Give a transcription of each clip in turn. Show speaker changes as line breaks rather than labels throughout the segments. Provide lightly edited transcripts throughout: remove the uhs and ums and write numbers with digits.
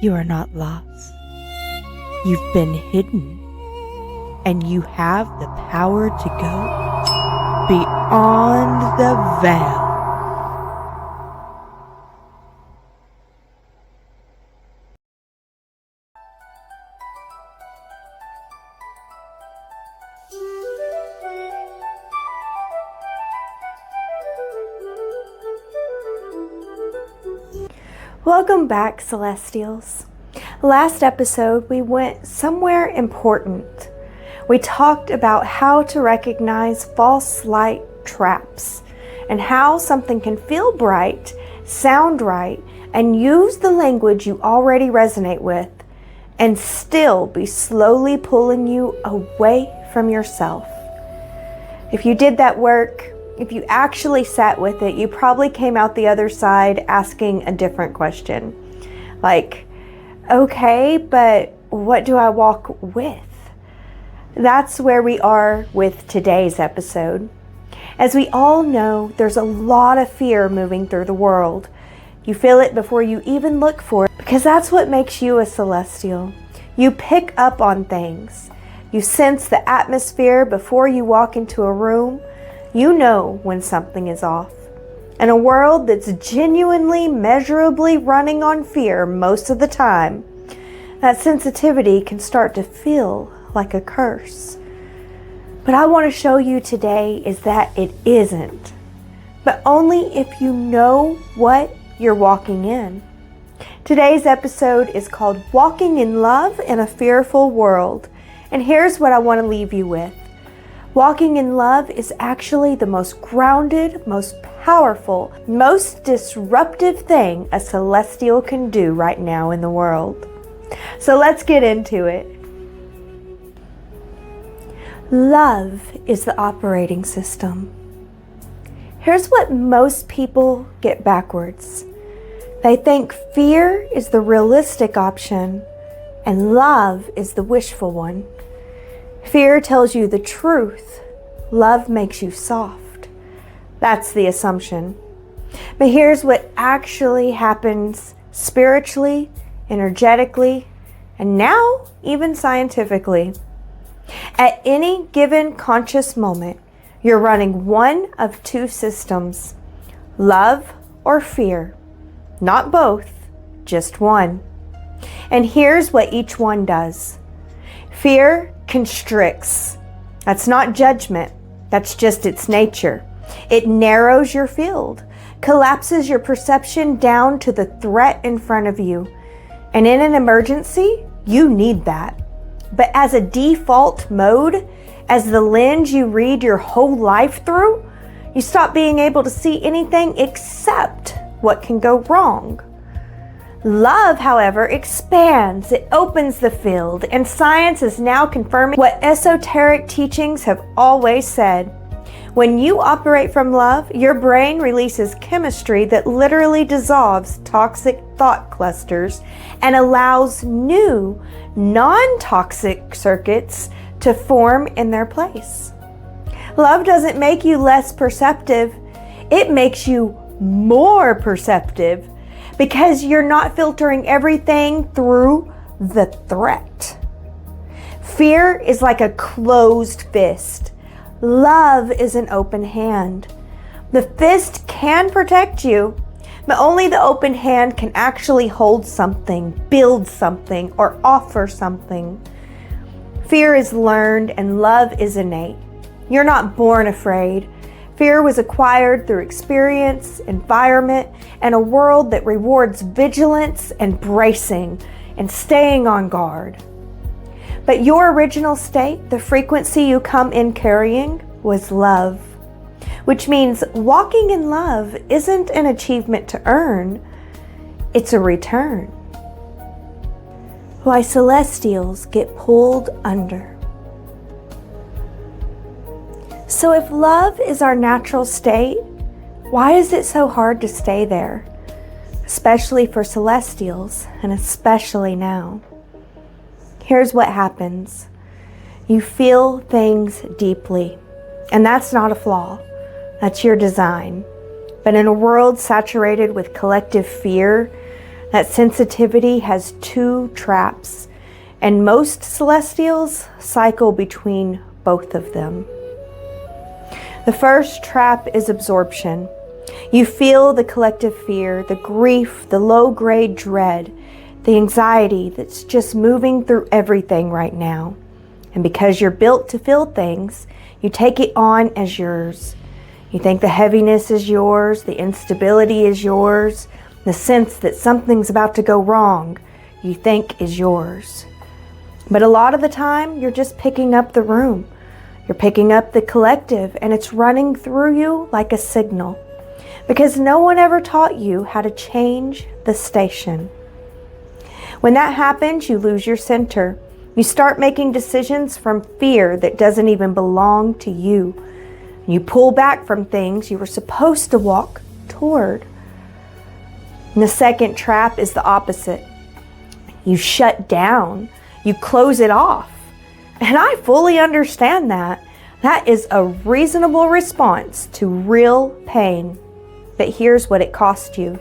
You are not lost. You've been hidden. And you have the power to go beyond the veil. Welcome back, Celestials. Last episode, we went somewhere important. We talked about how to recognize false light traps and how something can feel bright, sound right, and use the language you already resonate with and still be slowly pulling you away from yourself. If you did that work, if you actually sat with it, you probably came out the other side asking a different question. Like, okay, but what do I walk with? That's where we are with today's episode. As we all know, there's a lot of fear moving through the world. You feel it before you even look for it, because that's what makes you a celestial. You pick up on things. You sense the atmosphere before you walk into a room. You know when something is off. In a world that's genuinely, measurably running on fear most of the time, that sensitivity can start to feel like a curse. But I want to show you today is that it isn't. But only if you know what you're walking in. Today's episode is called Walking in Love in a Fearful World. And here's what I want to leave you with. Walking in love is actually the most grounded, most powerful, most disruptive thing a celestial can do right now in the world. So let's get into it. Love is the operating system. Here's what most people get backwards. They think fear is the realistic option and love is the wishful one. Fear tells you the truth. Love makes you soft. That's the assumption. But here's what actually happens spiritually, energetically, and now even scientifically. At any given conscious moment, you're running one of two systems, love or fear. Not both, just one. And here's what each one does. Fear constricts. That's not judgment. That's just its nature. It narrows your field, collapses your perception down to the threat in front of you. And in an emergency, you need that. But as a default mode, as the lens you read your whole life through, you stop being able to see anything except what can go wrong. Love, however, expands. It opens the field, and science is now confirming what esoteric teachings have always said. When you operate from love, your brain releases chemistry that literally dissolves toxic thought clusters and allows new, non-toxic circuits to form in their place. Love doesn't make you less perceptive. It makes you more perceptive because you're not filtering everything through the threat. Fear is like a closed fist. Love is an open hand. The fist can protect you, but only the open hand can actually hold something, build something, or offer something. Fear is learned and love is innate. You're not born afraid. Fear was acquired through experience, environment, and a world that rewards vigilance and bracing and staying on guard. But your original state, the frequency you come in carrying, was love, which means walking in love isn't an achievement to earn, it's a return. Why celestials get pulled under. So if love is our natural state, why is it so hard to stay there? Especially for celestials, and especially now. Here's what happens. You feel things deeply, and that's not a flaw. That's your design. But in a world saturated with collective fear, That sensitivity has two traps, and most celestials cycle between both of them. The first trap is absorption. You feel the collective fear, the grief, the low-grade dread, the anxiety that's just moving through everything right now. And because you're built to feel things, you take it on as yours. You think the heaviness is yours, the instability is yours, the sense that something's about to go wrong, you think is yours. But a lot of the time, you're just picking up the room. You're picking up the collective, and it's running through you like a signal. Because no one ever taught you how to change the station. When that happens, you lose your center. You start making decisions from fear that doesn't even belong to you. You pull back from things you were supposed to walk toward. And the second trap is the opposite. You shut down. You close it off. And I fully understand that. That is a reasonable response to real pain. But here's what it costs you.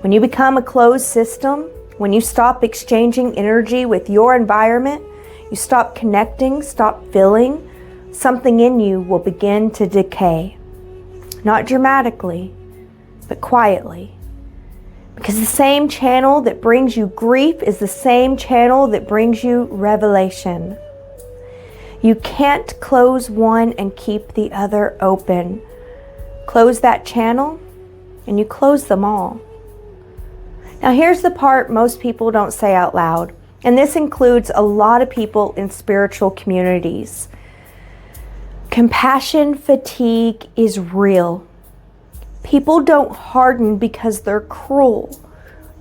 When you become a closed system, when you stop exchanging energy with your environment, you stop connecting, stop feeling, something in you will begin to decay. Not dramatically, but quietly. Because the same channel that brings you grief is the same channel that brings you revelation. You can't close one and keep the other open. Close that channel and you close them all. Now here's the part most people don't say out loud, and this includes a lot of people in spiritual communities. Compassion fatigue is real. People don't harden because they're cruel.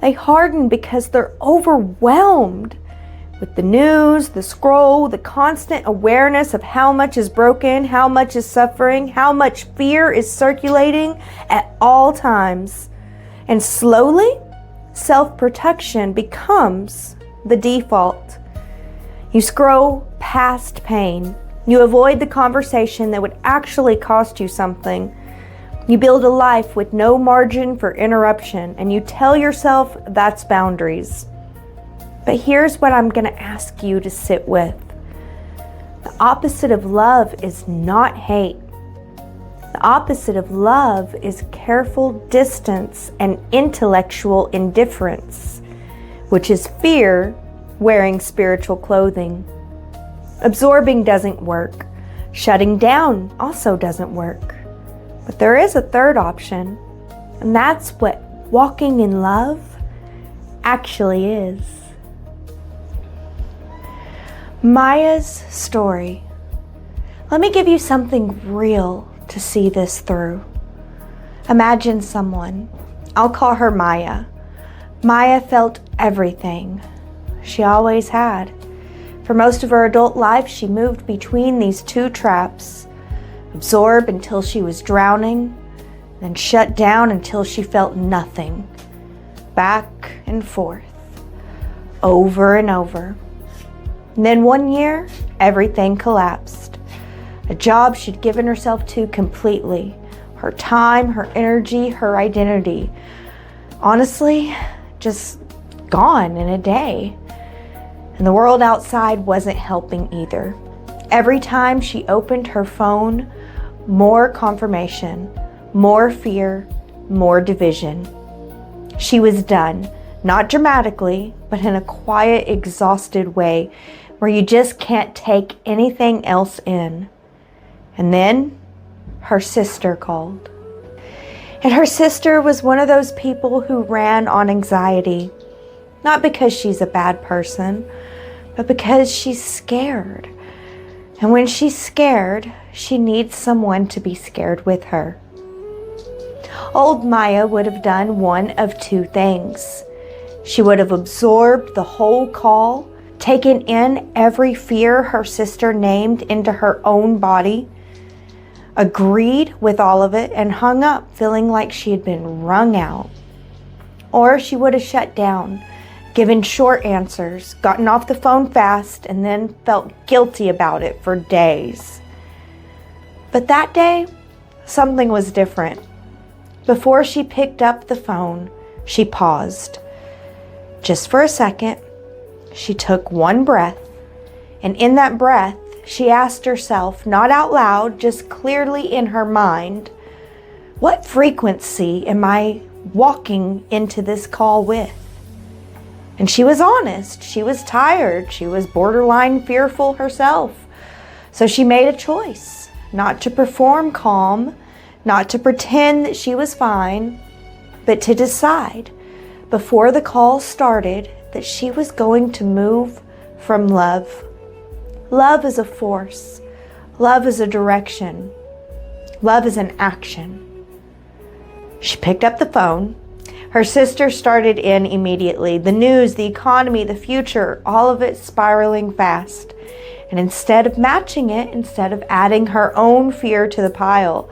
They harden because they're overwhelmed with the news, the scroll, the constant awareness of how much is broken, how much is suffering, how much fear is circulating at all times. And slowly, self-protection becomes the default. You scroll past pain. You avoid the conversation that would actually cost you something. You build a life with no margin for interruption, and you tell yourself that's boundaries. But here's what I'm going to ask you to sit with. The opposite of love is not hate. The opposite of love is careful distance and intellectual indifference, which is fear wearing spiritual clothing. Absorbing doesn't work. Shutting down also doesn't work. But there is a third option, and that's what walking in love actually is. Maya's story. Let me give you something real to see this through. Imagine someone. I'll call her Maya. Maya felt everything. She always had. For most of her adult life, she moved between these two traps. Absorb until she was drowning, then shut down until she felt nothing. Back and forth, over and over. And then one year, everything collapsed. A job she'd given herself to completely. Her time, her energy, her identity. Honestly, just gone in a day. And the world outside wasn't helping either. Every time she opened her phone, more confirmation, more fear, more division. She was done, not dramatically, but in a quiet, exhausted way where you just can't take anything else in. And then her sister called. And her sister was one of those people who ran on anxiety, not because she's a bad person, but because she's scared. And when she's scared, she needs someone to be scared with her. Old Maya would have done one of two things. She would have absorbed the whole call, taken in every fear her sister named into her own body, agreed with all of it, and hung up feeling like she had been wrung out. Or she would have shut down, given short answers, gotten off the phone fast, and then felt guilty about it for days. But that day, something was different. Before she picked up the phone, she paused. Just for a second, she took one breath, and in that breath, she asked herself, not out loud, just clearly in her mind, what frequency am I walking into this call with? And she was honest. She was tired. She was borderline fearful herself. So she made a choice not to perform calm, not to pretend that she was fine, but to decide before the call started that she was going to move from love. Love is a force. Love is a direction. Love is an action. She picked up the phone. Her sister started in immediately. The news, the economy, the future, all of it spiraling fast. And instead of matching it, instead of adding her own fear to the pile,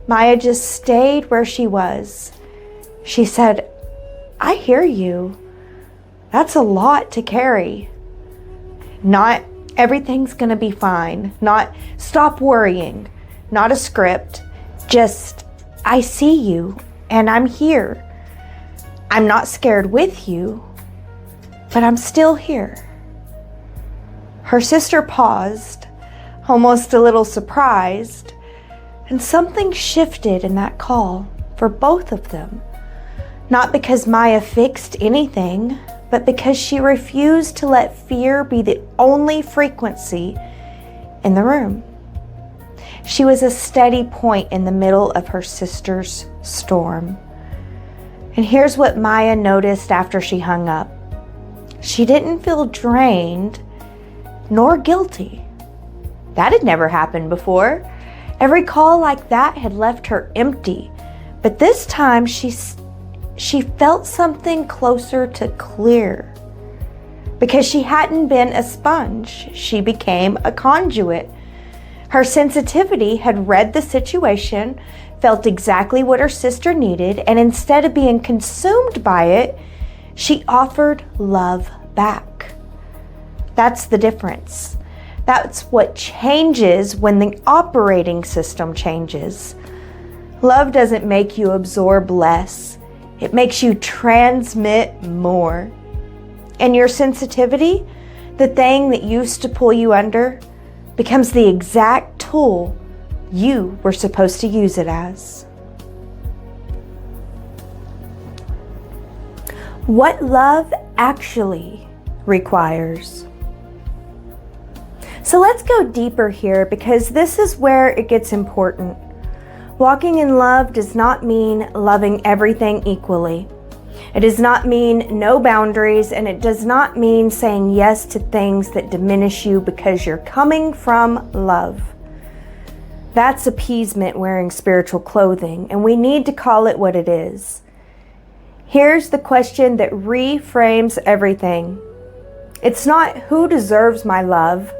Maya just stayed where she was. She said, I hear you. That's a lot to carry. Not everything's going to be fine. Not stop worrying. Not a script. Just, I see you and I'm here. I'm not scared with you, but I'm still here. Her sister paused, almost a little surprised, and something shifted in that call for both of them. Not because Maya fixed anything, but because she refused to let fear be the only frequency in the room. She was a steady point in the middle of her sister's storm. And here's what Maya noticed after she hung up. She didn't feel drained nor guilty. That had never happened before. Every call like that had left her empty. But this time she felt something closer to clear. Because she hadn't been a sponge, she became a conduit. Her sensitivity had read the situation, felt exactly what her sister needed, and instead of being consumed by it, she offered love back. That's the difference. That's what changes when the operating system changes. Love doesn't make you absorb less. It makes you transmit more. And your sensitivity, the thing that used to pull you under, becomes the exact tool you were supposed to use it as. What love actually requires. So let's go deeper here because this is where it gets important. Walking in love does not mean loving everything equally. It does not mean no boundaries, and it does not mean saying yes to things that diminish you because you're coming from love. That's appeasement wearing spiritual clothing, and we need to call it what it is. Here's the question that reframes everything. It's not who deserves my love.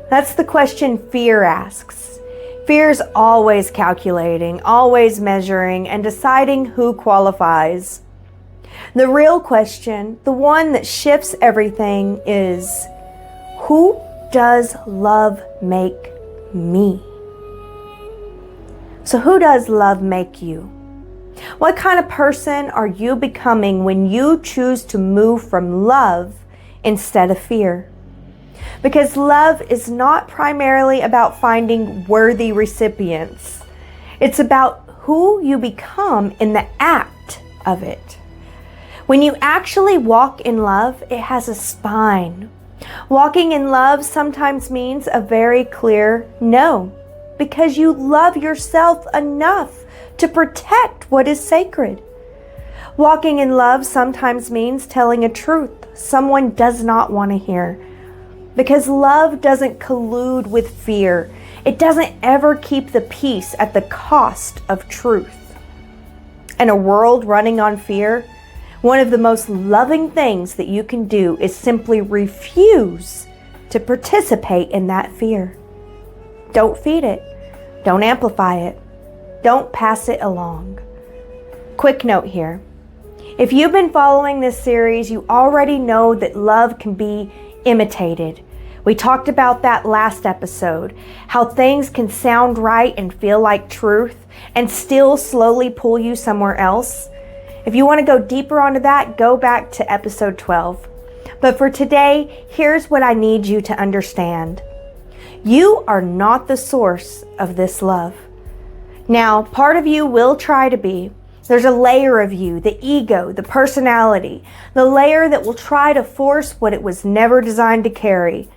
That's the question fear asks. Fear's always calculating, always measuring, and deciding who qualifies. The real question, the one that shifts everything, is who does love make me? So who does love make you? What kind of person are you becoming when you choose to move from love instead of fear? Because love is not primarily about finding worthy recipients. It's about who you become in the act of it. When you actually walk in love, it has a spine. Walking in love sometimes means a very clear no, because you love yourself enough to protect what is sacred. Walking in love sometimes means telling a truth someone does not want to hear, because love doesn't collude with fear. It doesn't ever keep the peace at the cost of truth. In a world running on fear, one of the most loving things that you can do is simply refuse to participate in that fear. Don't feed it. Don't amplify it. Don't pass it along. Quick note here. If you've been following this series, you already know that love can be imitated. We talked about that last episode, how things can sound right and feel like truth and still slowly pull you somewhere else. If you want to go deeper onto that, go back to episode 12. But for today, here's what I need you to understand. You are not the source of this love. Now, part of you will try to be. There's a layer of you, the ego, the personality, the layer that will try to force what it was never designed to carry.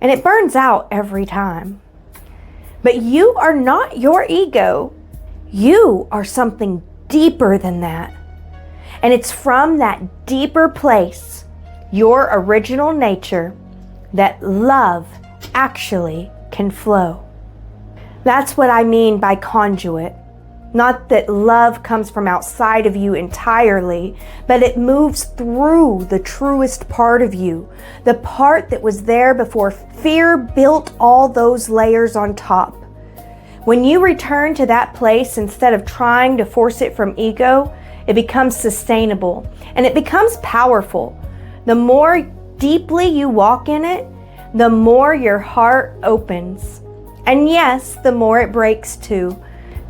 And it burns out every time. But you are not your ego. You are something deeper than that. And it's from that deeper place, your original nature, that love actually can flow. That's what I mean by conduit. Not that love comes from outside of you entirely, but it moves through the truest part of you, the part that was there before fear built all those layers on top. When you return to that place, instead of trying to force it from ego, it becomes sustainable and it becomes powerful. The more deeply you walk in it, the more your heart opens. And yes, the more it breaks too,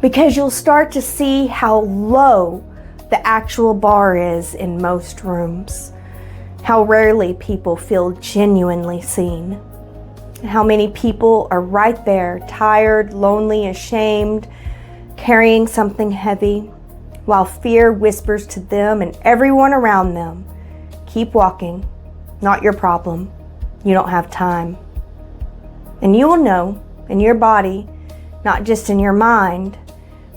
because you'll start to see how low the actual bar is in most rooms, how rarely people feel genuinely seen, how many people are right there, tired, lonely, ashamed, carrying something heavy, while fear whispers to them and everyone around them, keep walking, not your problem, you don't have time. And you will know in your body, not just in your mind,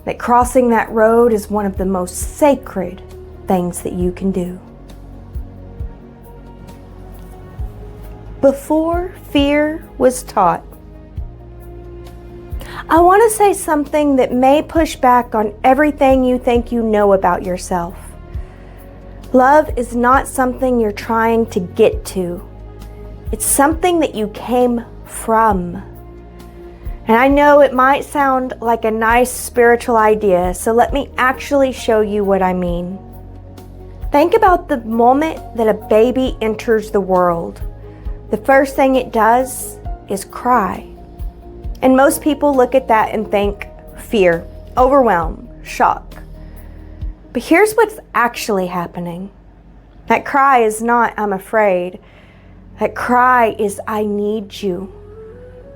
that crossing that road is one of the most sacred things that you can do. Before fear was taught. I want to say something that may push back on everything you think you know about yourself. Love is not something you're trying to get to. It's something that you came from. And I know it might sound like a nice spiritual idea, so let me actually show you what I mean. Think about the moment that a baby enters the world. The first thing it does is cry. And most people look at that and think fear, overwhelm, shock. But here's what's actually happening. That cry is not, I'm afraid. That cry is, I need you.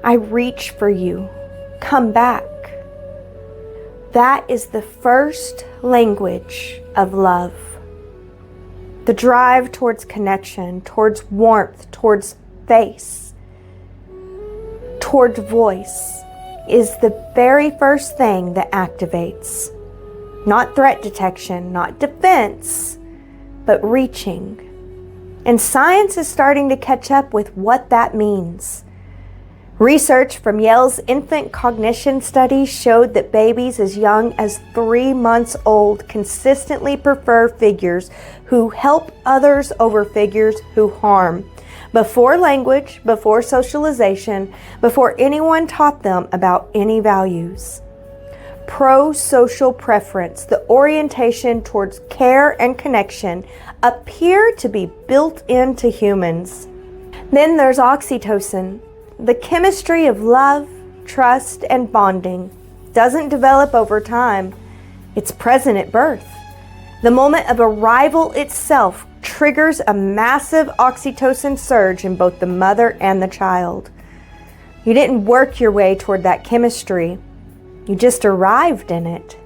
I reach for you. Come back. That is the first language of love. The drive towards connection, towards warmth, towards face, towards voice is the very first thing that activates. Not threat detection, not defense, but reaching. And science is starting to catch up with what that means. Research from Yale's infant cognition study showed that babies as young as 3 months old consistently prefer figures who help others over figures who harm. Before language, before socialization, before anyone taught them about any values. Pro-social preference, the orientation towards care and connection, appear to be built into humans. Then there's oxytocin. The chemistry of love, trust, and bonding doesn't develop over time. It's present at birth. The moment of arrival itself triggers a massive oxytocin surge in both the mother and the child. You didn't work your way toward that chemistry. You just arrived in it.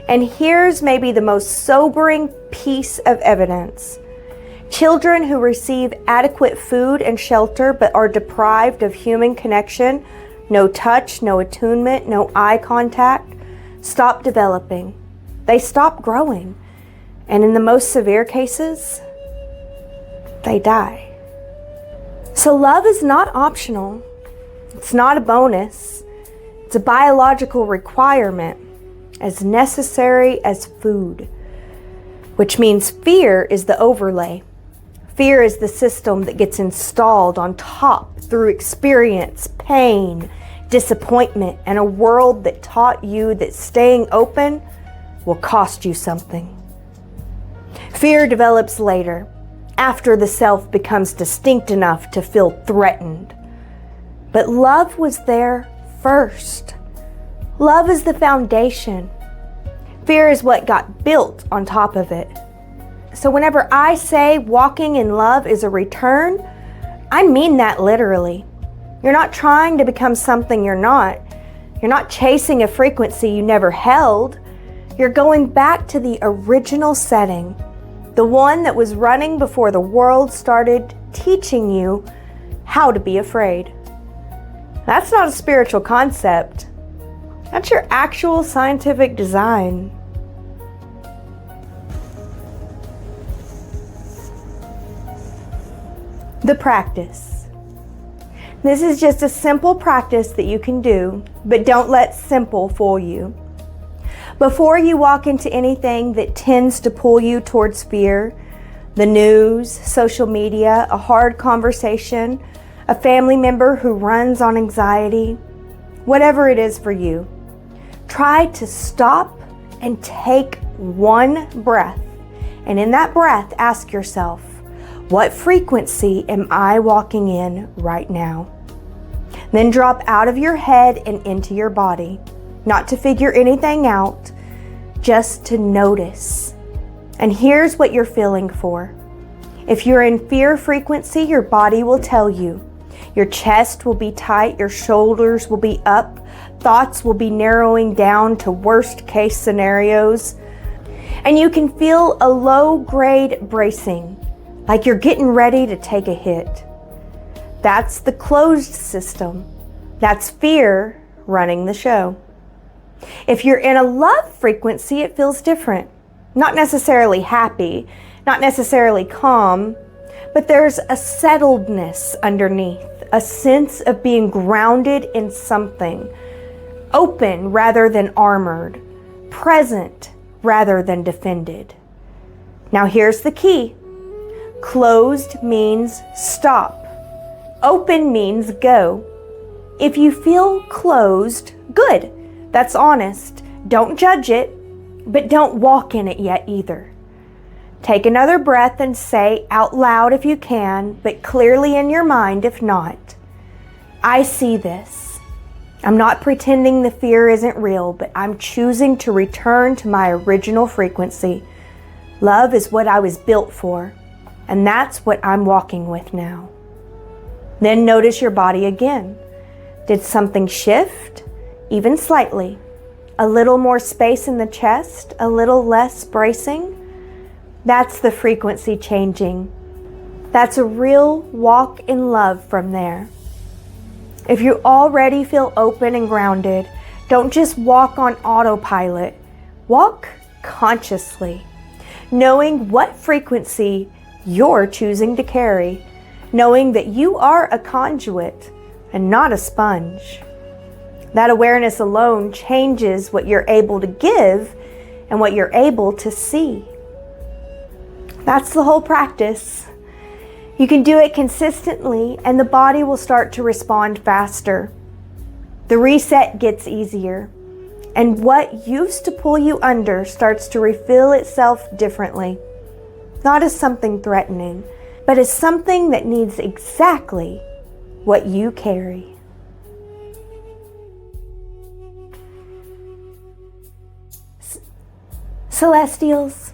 And here's maybe the most sobering piece of evidence. Children who receive adequate food and shelter but are deprived of human connection, no touch, no attunement, no eye contact, stop developing. They stop growing. And in the most severe cases, they die. So love is not optional. It's not a bonus. It's a biological requirement, as necessary as food, which means fear is the overlay. Fear is the system that gets installed on top through experience, pain, disappointment, and a world that taught you that staying open will cost you something. Fear develops later, after the self becomes distinct enough to feel threatened. But love was there first. Love is the foundation. Fear is what got built on top of it. So whenever I say walking in love is a return, I mean that literally. You're not trying to become something you're not. You're not chasing a frequency you never held. You're going back to the original setting, the one that was running before the world started teaching you how to be afraid. That's not a spiritual concept. That's your actual scientific design. The practice. This is just a simple practice that you can do, but don't let simple fool you. Before you walk into anything that tends to pull you towards fear, the news, social media, a hard conversation, a family member who runs on anxiety, whatever it is for you, try to stop and take one breath. And in that breath, ask yourself, what frequency am I walking in right now? Then drop out of your head and into your body, not to figure anything out, just to notice. And here's what you're feeling for. If you're in fear frequency, your body will tell you. Your chest will be tight, your shoulders will be up, thoughts will be narrowing down to worst case scenarios. And you can feel a low grade bracing, like you're getting ready to take a hit. That's the closed system. That's fear running the show. If you're in a love frequency, it feels different. Not necessarily happy, not necessarily calm, but there's a settledness underneath, a sense of being grounded in something, open rather than armored, present rather than defended. Now here's the key. Closed means stop. Open means go. If you feel closed, good. That's honest. Don't judge it, but don't walk in it yet either. Take another breath and say out loud if you can, but clearly in your mind if not, I see this. I'm not pretending the fear isn't real, but I'm choosing to return to my original frequency. Love is what I was built for. And that's what I'm walking with now. Then notice your body again. Did something shift? Even slightly. A little more space in the chest, a little less bracing. That's the frequency changing. That's a real walk in love from there. If you already feel open and grounded, don't just walk on autopilot. Walk consciously, knowing what frequency you're choosing to carry, knowing that you are a conduit and not a sponge. That awareness alone changes what you're able to give and what you're able to see. That's the whole practice. You can do it consistently and the body will start to respond faster. The reset gets easier, and what used to pull you under starts to refill itself differently. Not as something threatening, but as something that needs exactly what you carry. Celestials,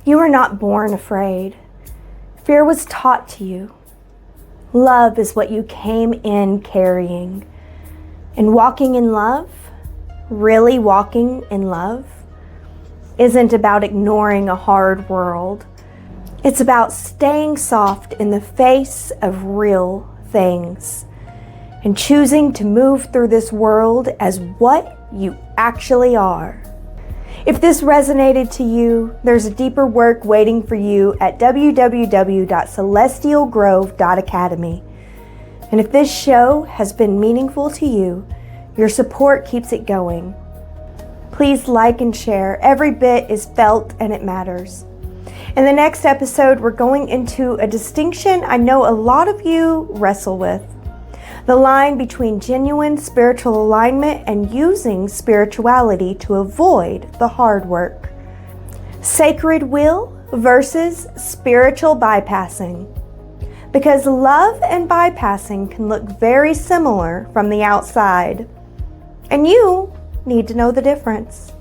you were not born afraid. Fear was taught to you. Love is what you came in carrying. And walking in love, really walking in love, isn't about ignoring a hard world. It's about staying soft in the face of real things and choosing to move through this world as what you actually are. If this resonated to you, there's a deeper work waiting for you at www.celestialgrove.academy. And if this show has been meaningful to you, your support keeps it going. Please like and share. Every bit is felt and it matters. In the next episode, we're going into a distinction I know a lot of you wrestle with. The line between genuine spiritual alignment and using spirituality to avoid the hard work. Sacred will versus spiritual bypassing. Because love and bypassing can look very similar from the outside. And you need to know the difference.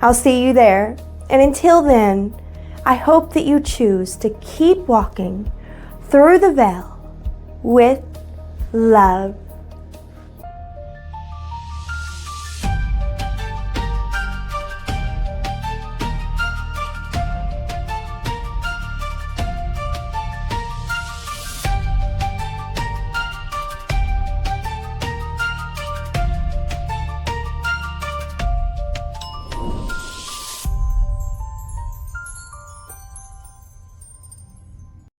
I'll see you there. And until then, I hope that you choose to keep walking through the veil with love.